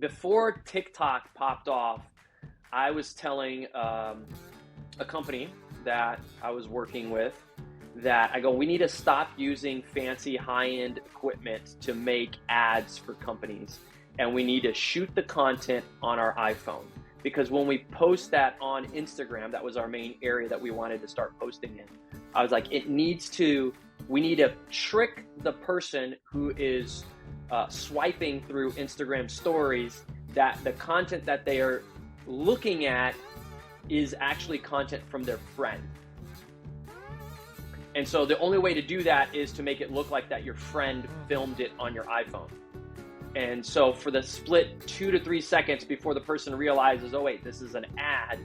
before TikTok popped off, I was telling a company that I was working with that I go, we need to stop using fancy high-end equipment to make ads for companies, and we need to shoot the content on our iPhone. Because when we post that on Instagram, that was our main area that we wanted to start posting in. I was like, we need to trick the person who is swiping through Instagram stories that the content that they are looking at is actually content from their friend. And so the only way to do that is to make it look like that your friend filmed it on your iPhone. And so for the split 2 to 3 seconds before the person realizes, oh wait, this is an ad,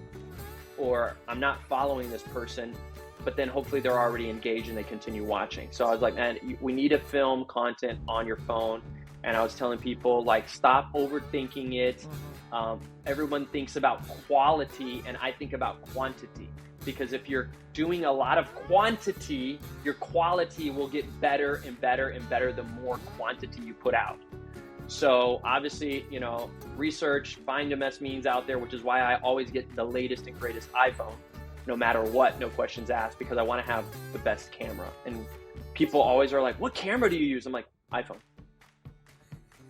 or I'm not following this person, but then hopefully they're already engaged and they continue watching. So I was like, man, we need to film content on your phone. And I was telling people, like, stop overthinking it. Everyone thinks about quality, and I think about quantity. Because if you're doing a lot of quantity, your quality will get better and better and better the more quantity you put out. So obviously, research, find the best means out there, which is why I always get the latest and greatest iPhone, no matter what, no questions asked, because I want to have the best camera. And people always are like, what camera do you use? I'm like, iPhone.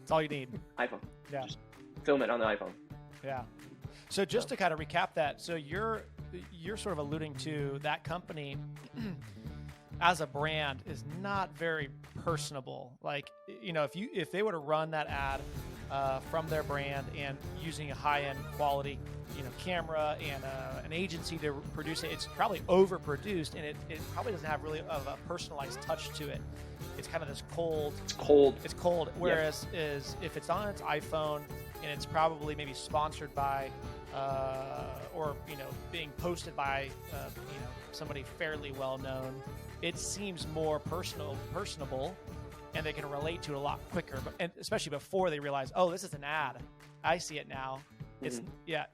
That's all you need. iPhone. Yeah. Just film it on the iPhone. Yeah. So just to kind of recap that, so you're sort of alluding to that company as a brand is not very personable. Like, if they were to run that ad from their brand and using a high-end quality, camera and an agency to produce it, it's probably overproduced, and it probably doesn't have really of a personalized touch to it. It's kind of this cold. It's cold. Whereas if it's on its iPhone and it's probably maybe sponsored by or being posted by somebody fairly well known, it seems more personable, and they can relate to it a lot quicker. And especially before they realize, oh, this is an ad. I see it now. It's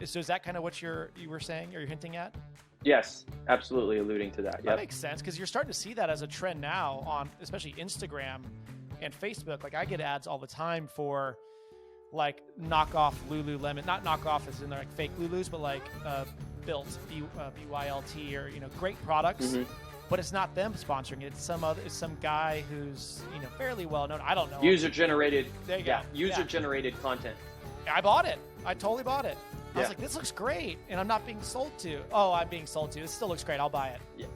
So is that kind of what you were saying, or you're hinting at? Yes, absolutely alluding to that. That makes sense, because you're starting to see that as a trend now on especially Instagram and Facebook. Like, I get ads all the time for like knockoff Lululemon, not knockoff as in they're like fake Lulus, but like built BYLT, or great products. But it's not them sponsoring it. It's some guy who's fairly well known. I don't know. User generated. There you go. User generated content. I bought it. I totally bought it. I was like, this looks great, and I'm not being sold to. Oh, I'm being sold to. It still looks great. I'll buy it. Yeah.